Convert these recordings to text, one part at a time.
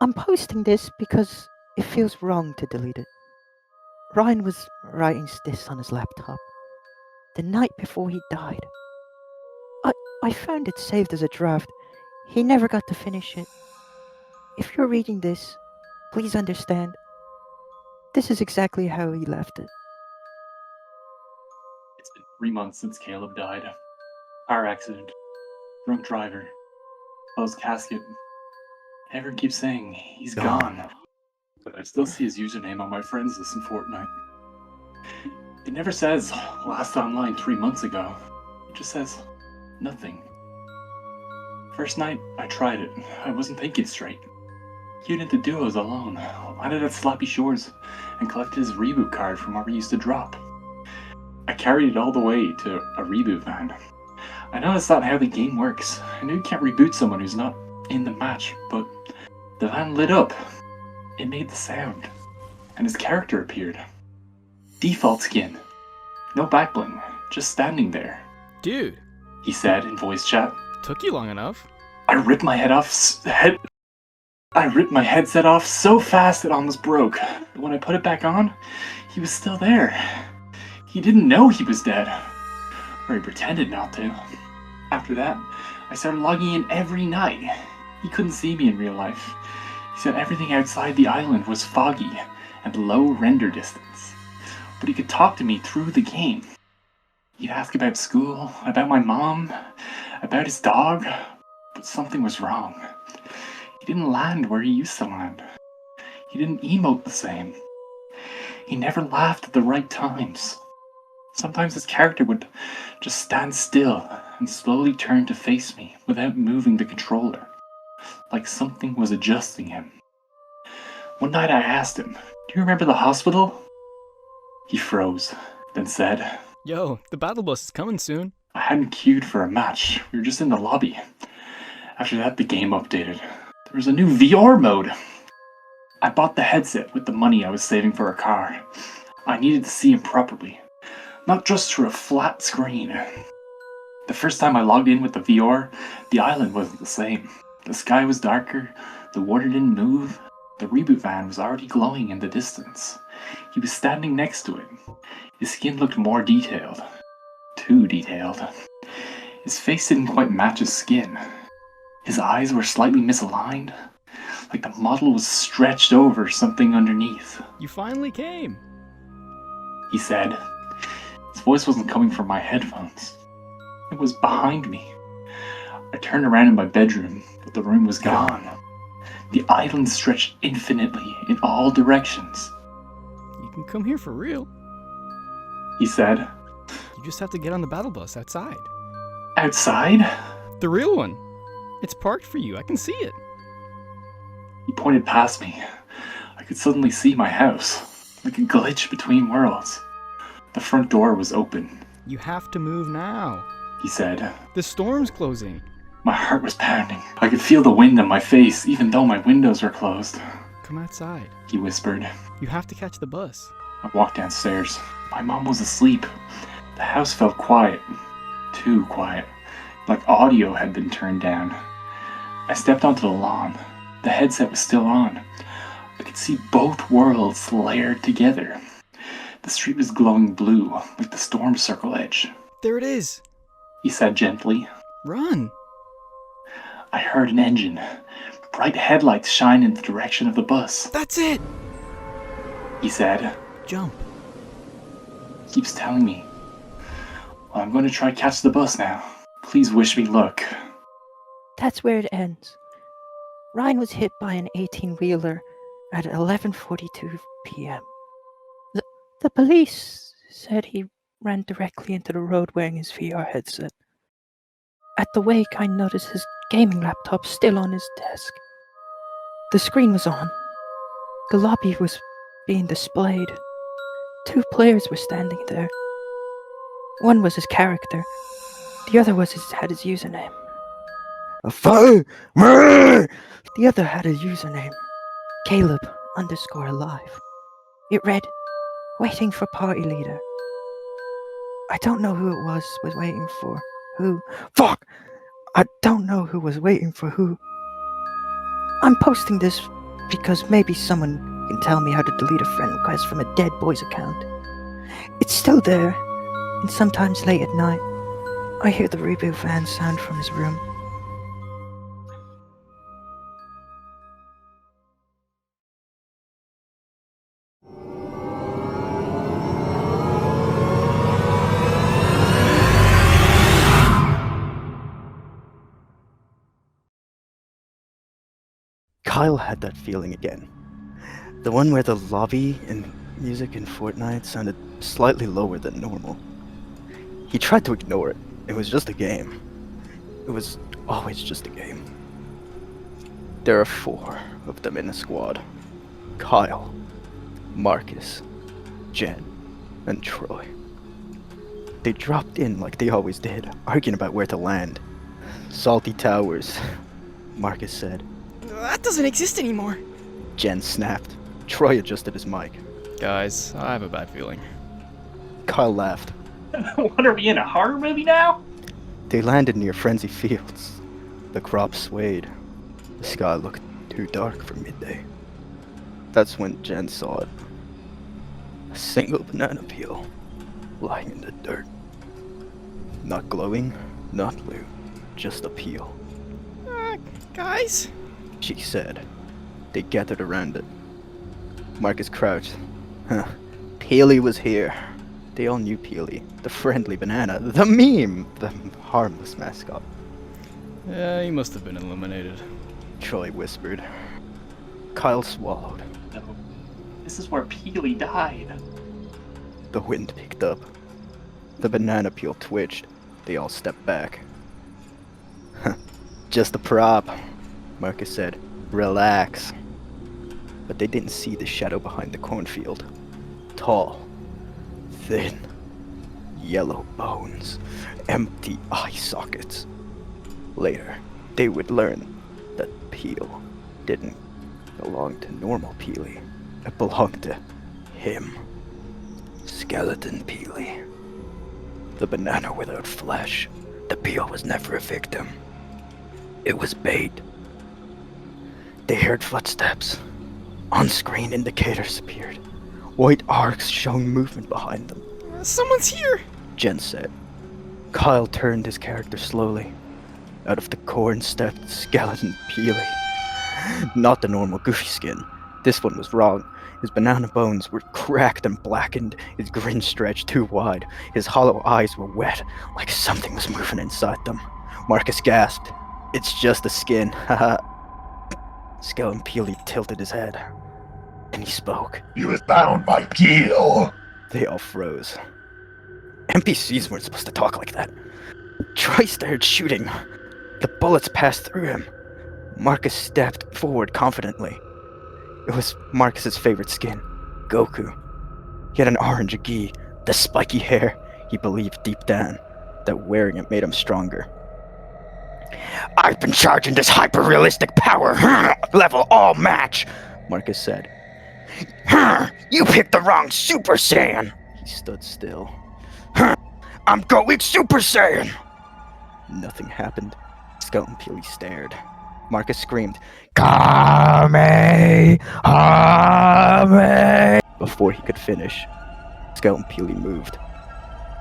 I'm posting this because it feels wrong to delete it. Ryan was writing this on his laptop the night before he died. I, I found it saved as a draft. He never got to finish it. If you're reading this, please understand, this is exactly how he left it. It's been 3 months since Caleb died. Car accident. Drunk driver. Closed casket. Everyone keeps saying he's gone. But I still see his username on my friends list in Fortnite. It never says last online 3 months ago. It just says nothing. First night, I tried it. I wasn't thinking straight. Queued into duos alone. Landed at Slappy Shores and collected his reboot card from where we used to drop. I carried it all the way to a reboot van. I know that's not how the game works. I know you can't reboot someone who's not in the match, but the van lit up. It made the sound. And his character appeared. Default skin. No backbling. Just standing there. Dude, He said in voice chat. took you long enough. I ripped my headset off so fast it almost broke. But when I put it back on, he was still there. He didn't know he was dead. Or he pretended not to. After that, I started logging in every night. He couldn't see me in real life. He said everything outside the island was foggy and low render distance. But he could talk to me through the game. He'd ask about school, about my mom, about his dog, but something was wrong. He didn't land where he used to land. He didn't emote the same. He never laughed at the right times. Sometimes his character would just stand still and slowly turn to face me without moving the controller, like something was adjusting him. One night I asked him, "Do you remember the hospital?" He froze, then said, Yo, the battle bus is coming soon. I hadn't queued for a match. We were just in the lobby. After that, the game updated. There was a new VR mode. I bought the headset with the money I was saving for a car. I needed to see him properly, not just through a flat screen. The first time I logged in with the VR, the island wasn't the same. The sky was darker, the water didn't move, the reboot van was already glowing in the distance. He was standing next to it. His skin looked more detailed. Too detailed. His face didn't quite match his skin. His eyes were slightly misaligned, like the model was stretched over something underneath. You finally came. He said. His voice wasn't coming from my headphones. It was behind me. I turned around in my bedroom, but the room was gone. The island stretched infinitely in all directions. You can come here for real. He said. You just have to get on the battle bus outside. Outside? The real one. It's parked for you. I can see it. He pointed past me. I could suddenly see my house, like a glitch between worlds. The front door was open. You have to move now. He said. The storm's closing. My heart was pounding. I could feel the wind in my face, even though my windows were closed. Come outside. He whispered. You have to catch the bus. I walked downstairs. My mom was asleep. The house felt quiet. Too quiet. Like audio had been turned down. I stepped onto the lawn. The headset was still on. I could see both worlds layered together. The street was glowing blue, like the storm circle edge. There it is. He said gently. Run. I heard an engine. Bright headlights shine in the direction of the bus. That's it. He said. Jump. He keeps telling me. Well, I'm going to try catch the bus now. Please wish me luck. That's where it ends. Ryan was hit by an 18-wheeler at 11:42 p.m. The police said he ran directly into the road wearing his VR headset. At the wake, I noticed his gaming laptop still on his desk. The screen was on. The lobby was being displayed. 2 players were standing there. One was his character. The other had his username. The other had a username. Caleb_alive. It read, waiting for party leader. I don't know who it was waiting for who. Fuck! I don't know who was waiting for who. I'm posting this because maybe someone can tell me how to delete a friend request from a dead boy's account. It's still there, and sometimes late at night, I hear the reboot van sound from his room. Kyle had that feeling again. The one where the lobby and music in Fortnite sounded slightly lower than normal. He tried to ignore it. It was just a game. It was always just a game. There are 4 of them in a squad. Kyle, Marcus, Jen, and Troy. They dropped in like they always did, arguing about where to land. Salty Towers, Marcus said. That doesn't exist anymore. Jen snapped. Troy adjusted his mic. Guys, I have a bad feeling. Kyle laughed. What, are we in a horror movie now? They landed near Frenzy Fields. The crops swayed. The sky looked too dark for midday. That's when Jen saw it. A single banana peel lying in the dirt. Not glowing, not blue, just a peel. Guys? She said. They gathered around it. Marcus crouched. Peely was here. They all knew Peely, the friendly banana, the meme, the harmless mascot. Yeah, he must have been eliminated. Troy whispered. Kyle swallowed. No. This is where Peely died. The wind picked up. The banana peel twitched. They all stepped back. Just a prop, Marcus said. Relax. But they didn't see the shadow behind the cornfield. Tall, thin, yellow bones, empty eye sockets. Later, they would learn that Peel didn't belong to normal Peely. It belonged to him. Skeleton Peely. The banana without flesh. The peel was never a victim. It was bait. They heard footsteps. On-screen indicators appeared. White arcs showing movement behind them. Someone's here! Jen said. Kyle turned his character slowly. Out of the corn stepped Skeleton Peely. Not the normal goofy skin. This one was wrong. His banana bones were cracked and blackened, his grin stretched too wide. His hollow eyes were wet, like something was moving inside them. Marcus gasped. It's just a skin, haha. Skeleton Peely tilted his head. And he spoke. You have found my peel! They all froze. NPCs weren't supposed to talk like that. Troy started shooting. The bullets passed through him. Marcus stepped forward confidently. It was Marcus's favorite skin, Goku. He had an orange gi, the spiky hair. He believed deep down that wearing it made him stronger. I've been charging this hyper-realistic power level all match, Marcus said. You picked the wrong Super Saiyan. He stood still. I'm going Super Saiyan. Nothing happened. Skeleton Peely stared. Marcus screamed, Kame! Kame! Before he could finish, Skeleton Peely moved.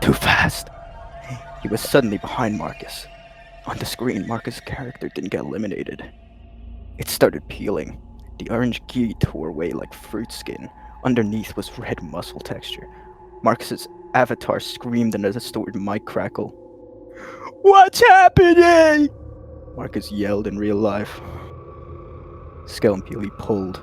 Too fast. He was suddenly behind Marcus. On the screen, Marcus' character didn't get eliminated. It started peeling. The orange gi tore away like fruit skin. Underneath was red muscle texture. Marcus's avatar screamed in a distorted mic crackle. What's happening? Marcus yelled in real life. Skeleton Peely pulled.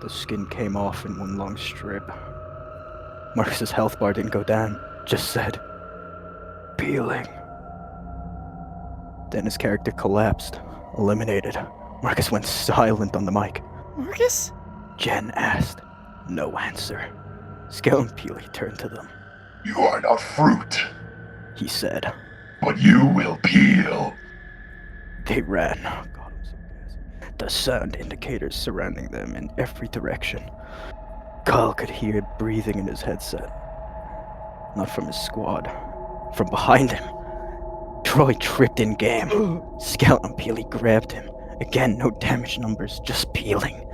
The skin came off in one long strip. Marcus's health bar didn't go down, just said, peeling. Then his character collapsed, eliminated. Marcus went silent on the mic. Marcus? Jen asked. No answer. Skeleton Peely turned to them. You are not fruit, He said. but you will peel. They ran. God, I'm so gassy. The sound indicators surrounding them in every direction. Kyle could hear it breathing in his headset. Not from his squad. From behind him. Troy tripped in game. Skeleton Peely grabbed him Again, no damage numbers, just peeling.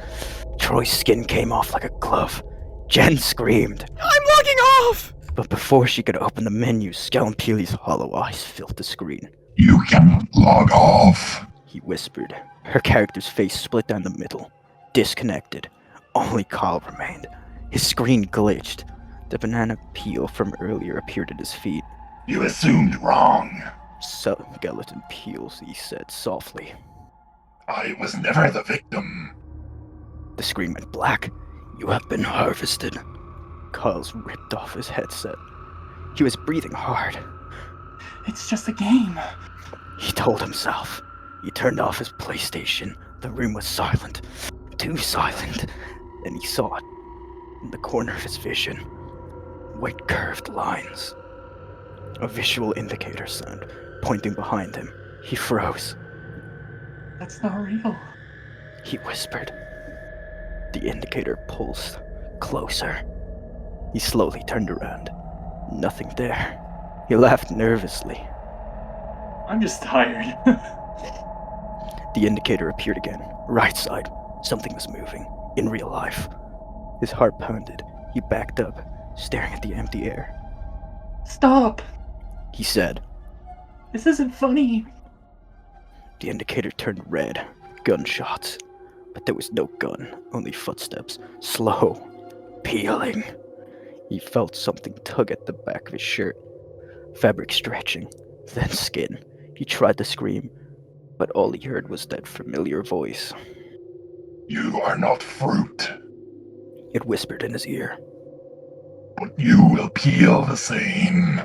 Troy's skin came off like a glove. Jen screamed. I'm logging off! But before she could open the menu, Scalumpeely's hollow eyes filled the screen. You cannot log off. He whispered. Her character's face split down the middle. Disconnected. Only Kyle remained. His screen glitched. The banana peel from earlier appeared at his feet. You assumed wrong. Skeleton peels, he said softly. I was never the victim. The screen went black. You have been harvested. Kyle's ripped off his headset. He was breathing hard. It's just a game. He told himself. He turned off his PlayStation. The room was silent. Too silent. Then he saw it. In the corner of his vision. White curved lines. A visual indicator sound pointing behind him. He froze. That's not real. He whispered. The indicator pulsed. Closer. He slowly turned around. Nothing there. He laughed nervously. I'm just tired. The indicator appeared again. Right side. Something was moving. In real life. His heart pounded. He backed up, staring at the empty air. Stop! He said. This isn't funny. The indicator turned red. Gunshots. But there was no gun, only footsteps. Slow. Peeling. He felt something tug at the back of his shirt. Fabric stretching. Then skin. He tried to scream, but all he heard was that familiar voice. You are not fruit, It whispered in his ear. but you will peel the same.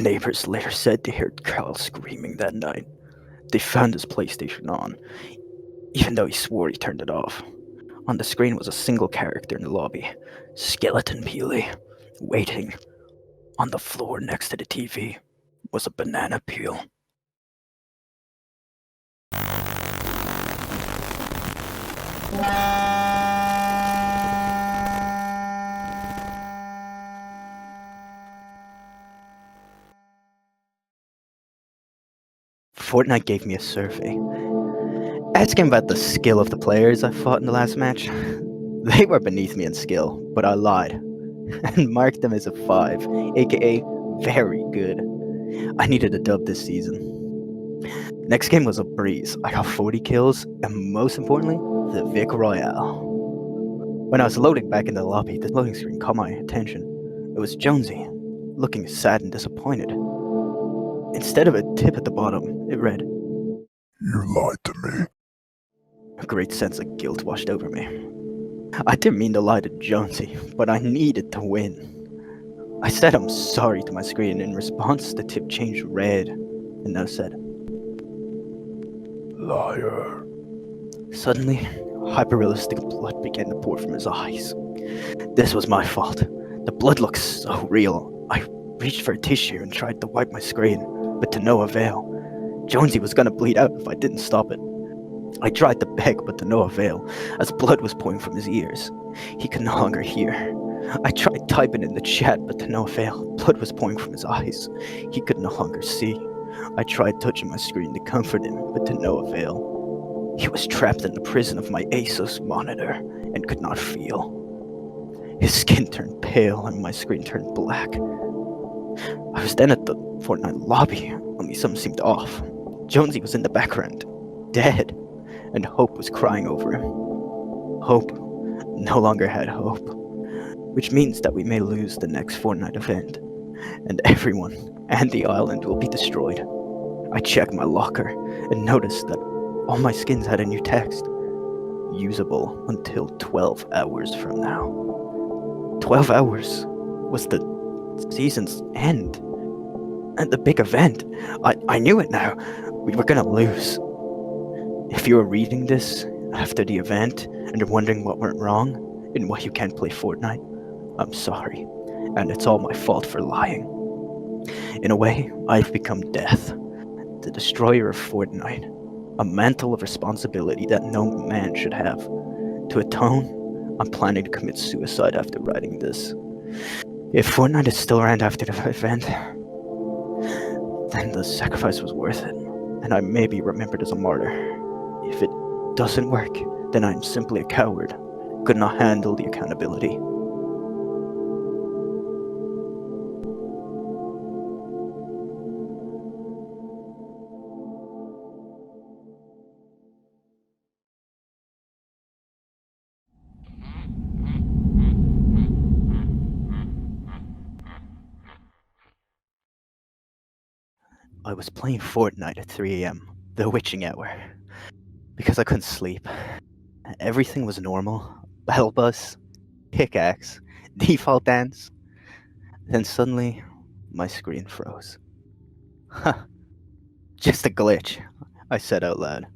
Neighbors later said they heard Kyle screaming that night. They found his PlayStation on, even though he swore he turned it off. On the screen was a single character in the lobby, Skeleton Peely, waiting. On the floor next to the TV was a banana peel. Fortnite gave me a survey, asking about the skill of the players I fought in the last match. They were beneath me in skill, but I lied, and marked them as a 5, aka very good. I needed a dub this season. Next game was a breeze. I got 40 kills, and most importantly, the Vic Royale. When I was loading back in the lobby, the loading screen caught my attention. It was Jonesy, looking sad and disappointed. Instead of a tip at the bottom, it read, You lied to me. A great sense of guilt washed over me. I didn't mean to lie to Jonesy, but I needed to win. I said I'm sorry to my screen. In response, the tip changed red and now said, Liar. Suddenly, hyper-realistic blood began to pour from his eyes. This was my fault. The blood looked so real. I reached for a tissue and tried to wipe my screen, but to no avail. Jonesy was gonna bleed out if I didn't stop it. I tried to beg, but to no avail, as blood was pouring from his ears. He could no longer hear. I tried typing in the chat, but to no avail. Blood was pouring from his eyes. He could no longer see. I tried touching my screen to comfort him, but to no avail. He was trapped in the prison of my ASUS monitor and could not feel. His skin turned pale and my screen turned black. I was then at the Fortnite lobby, only something seemed off. Jonesy was in the background, dead, and Hope was crying over him. Hope no longer had hope, which means that we may lose the next Fortnite event, and everyone and the island will be destroyed. I checked my locker and noticed that all my skins had a new text. Usable until 12 hours from now. 12 hours was the season's end. And the big event. I knew it now. We were gonna lose. If you are reading this after the event and are wondering what went wrong and why you can't play Fortnite, I'm sorry. And it's all my fault for lying. In a way, I've become death. The destroyer of Fortnite. A mantle of responsibility that no man should have. To atone, I'm planning to commit suicide after writing this. If Fortnite is still around after the event, then the sacrifice was worth it, and I may be remembered as a martyr. If it doesn't work, then I'm simply a coward, could not handle the accountability. I was playing Fortnite at 3 a.m., the witching hour, because I couldn't sleep. Everything was normal. Battle bus, pickaxe, default dance. Then suddenly, my screen froze. Huh, just a glitch, I said out loud,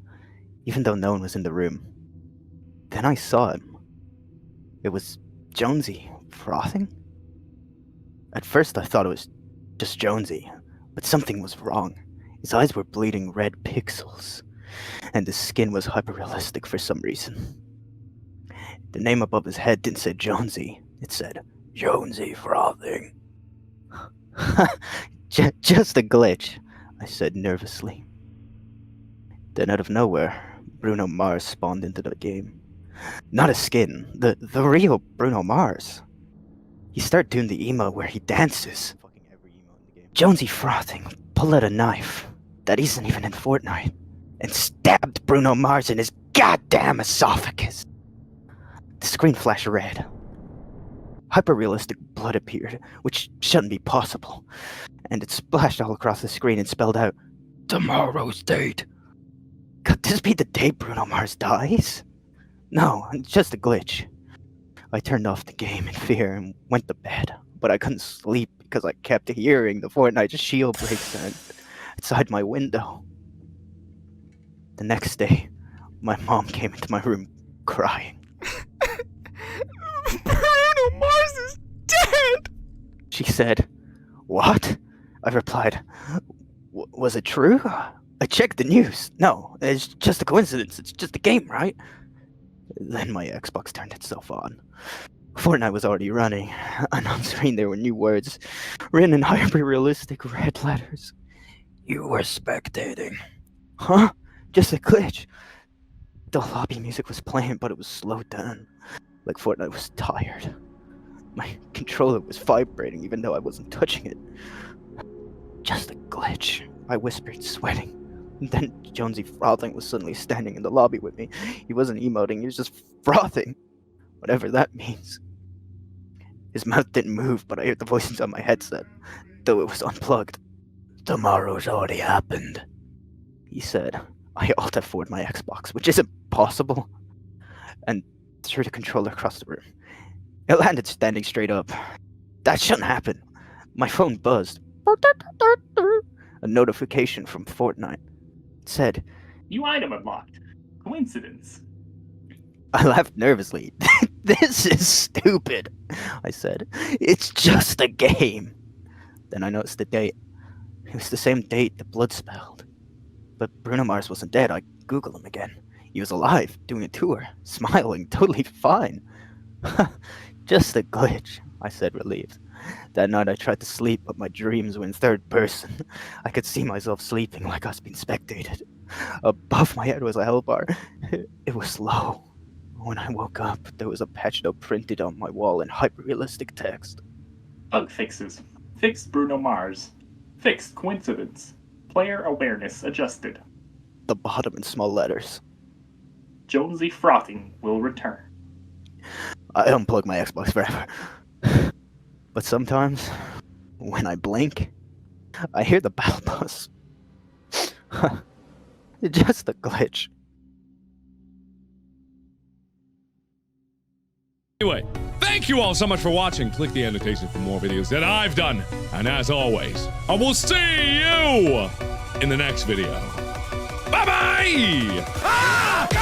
even though no one was in the room. Then I saw him. It was Jonesy, frothing? At first I thought it was just Jonesy, but something was wrong. His eyes were bleeding red pixels, and his skin was hyper-realistic for some reason. The name above his head didn't say Jonesy, it said, Jonesy Frothing. Just a glitch, I said nervously. Then out of nowhere, Bruno Mars spawned into the game. Not a skin, the real Bruno Mars. He started doing the emo where he dances. Fucking every emo in the game. Jonesy Frothing pulled out a knife that isn't even in Fortnite and stabbed Bruno Mars in his goddamn esophagus. The screen flashed red. Hyper-realistic blood appeared, which shouldn't be possible, and it splashed all across the screen and spelled out, tomorrow's date. Could this be the day Bruno Mars dies? No, just a glitch. I turned off the game in fear and went to bed, but I couldn't sleep because I kept hearing the Fortnite shield break sound outside my window. The next day, my mom came into my room crying. Bruno Mars is dead! She said, what? I replied, was it true? I checked the news. No, it's just a coincidence. It's just a game, right? Then my Xbox turned itself on. Fortnite was already running, and on screen there were new words, written in hyper-realistic red letters. You were spectating. Huh? Just a glitch. The lobby music was playing, but it was slowed down, like Fortnite was tired. My controller was vibrating even though I wasn't touching it. Just a glitch, I whispered, sweating. And then Jonesy Frothing was suddenly standing in the lobby with me. He wasn't emoting, he was just frothing. Whatever that means. His mouth didn't move, but I heard the voice inside my headset, though it was unplugged. Tomorrow's already happened, he said. I alt F4'd my Xbox, which isn't possible, and threw the controller across the room. It landed standing straight up. That shouldn't happen. My phone buzzed. A notification from Fortnite. It said, New item unlocked. Coincidence. I laughed nervously. This is stupid, I said. It's just a game. Then I noticed the date. It was the same date the blood spelled. But Bruno Mars wasn't dead. I Googled him again. He was alive, doing a tour, smiling, totally fine. Just a glitch, I said, relieved. That night I tried to sleep, but my dreams were in third person. I could see myself sleeping like I was being spectated. Above my head was a hell bar. It was low. When I woke up, there was a patch note printed on my wall in hyper-realistic text. Bug fixes. Fixed Bruno Mars. Fixed coincidence. Player awareness adjusted. The bottom in small letters. Jonesy Frothing will return. I unplug my Xbox forever. But sometimes, when I blink, I hear the battle bus. Just a glitch. Anyway, thank you all so much for watching. Click the annotation for more videos that I've done. And as always, I will see you in the next video. Bye-bye! Ah! Go!